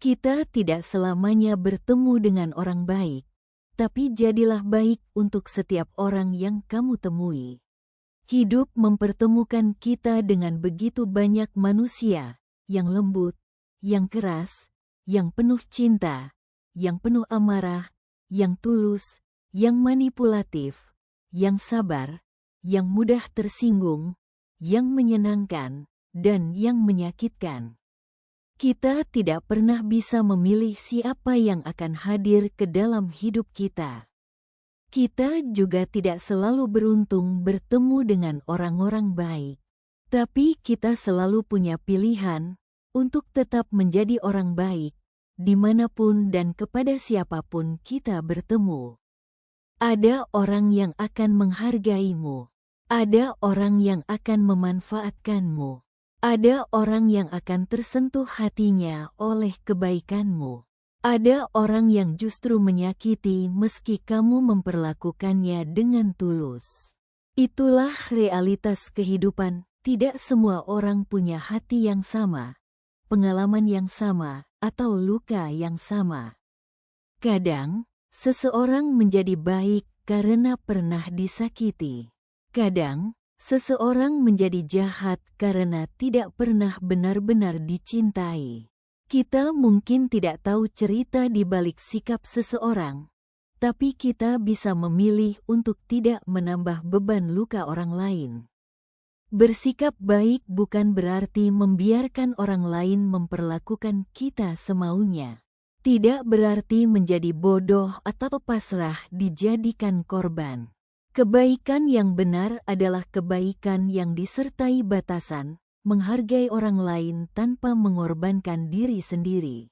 Kita tidak selamanya bertemu dengan orang baik, tapi jadilah baik untuk setiap orang yang kamu temui. Hidup mempertemukan kita dengan begitu banyak manusia, yang lembut, yang keras, yang penuh cinta, yang penuh amarah, yang tulus, yang manipulatif, yang sabar, yang mudah tersinggung, yang menyenangkan, dan yang menyakitkan. Kita tidak pernah bisa memilih siapa yang akan hadir ke dalam hidup kita. Kita juga tidak selalu beruntung bertemu dengan orang-orang baik. Tapi kita selalu punya pilihan untuk tetap menjadi orang baik, dimanapun dan kepada siapapun kita bertemu. Ada orang yang akan menghargaimu. Ada orang yang akan memanfaatkanmu. Ada orang yang akan tersentuh hatinya oleh kebaikanmu. Ada orang yang justru menyakiti meski kamu memperlakukannya dengan tulus. Itulah realitas kehidupan. Tidak semua orang punya hati yang sama, pengalaman yang sama, atau luka yang sama. Kadang, seseorang menjadi baik karena pernah disakiti. Kadang, seseorang menjadi jahat karena tidak pernah benar-benar dicintai. Kita mungkin tidak tahu cerita di balik sikap seseorang, tapi kita bisa memilih untuk tidak menambah beban luka orang lain. Bersikap baik bukan berarti membiarkan orang lain memperlakukan kita semaunya. Tidak berarti menjadi bodoh atau pasrah dijadikan korban. Kebaikan yang benar adalah kebaikan yang disertai batasan, menghargai orang lain tanpa mengorbankan diri sendiri.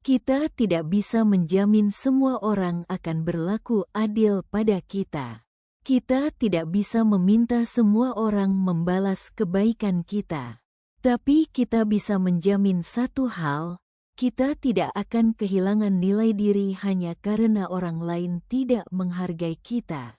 Kita tidak bisa menjamin semua orang akan berlaku adil pada kita. Kita tidak bisa meminta semua orang membalas kebaikan kita. Tapi kita bisa menjamin satu hal, kita tidak akan kehilangan nilai diri hanya karena orang lain tidak menghargai kita.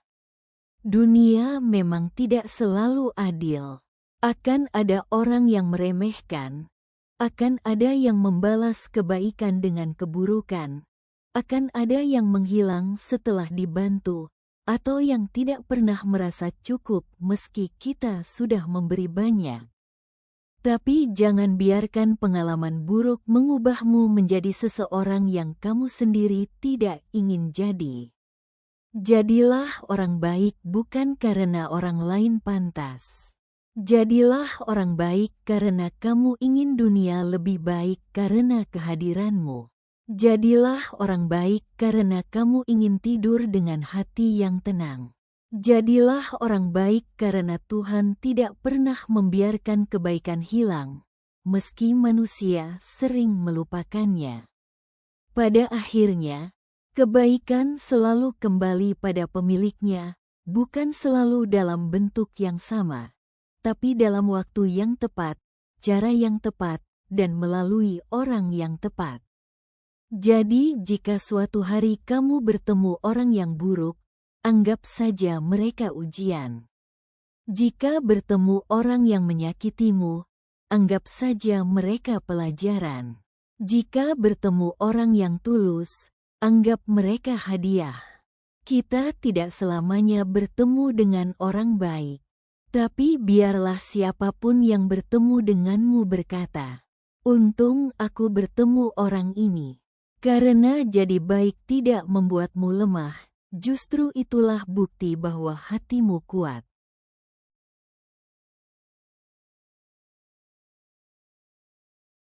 Dunia memang tidak selalu adil. Akan ada orang yang meremehkan, akan ada yang membalas kebaikan dengan keburukan, akan ada yang menghilang setelah dibantu, atau yang tidak pernah merasa cukup meski kita sudah memberi banyak. Tapi jangan biarkan pengalaman buruk mengubahmu menjadi seseorang yang kamu sendiri tidak ingin jadi. Jadilah orang baik bukan karena orang lain pantas. Jadilah orang baik karena kamu ingin dunia lebih baik karena kehadiranmu. Jadilah orang baik karena kamu ingin tidur dengan hati yang tenang. Jadilah orang baik karena Tuhan tidak pernah membiarkan kebaikan hilang, meski manusia sering melupakannya. Pada akhirnya, kebaikan selalu kembali pada pemiliknya, bukan selalu dalam bentuk yang sama, tapi dalam waktu yang tepat, cara yang tepat, dan melalui orang yang tepat. Jadi, jika suatu hari kamu bertemu orang yang buruk, anggap saja mereka ujian. Jika bertemu orang yang menyakitimu, anggap saja mereka pelajaran. Jika bertemu orang yang tulus, anggap mereka hadiah. Kita tidak selamanya bertemu dengan orang baik, tapi biarlah siapapun yang bertemu denganmu berkata, "Untung aku bertemu orang ini." Karena jadi baik tidak membuatmu lemah, justru itulah bukti bahwa hatimu kuat.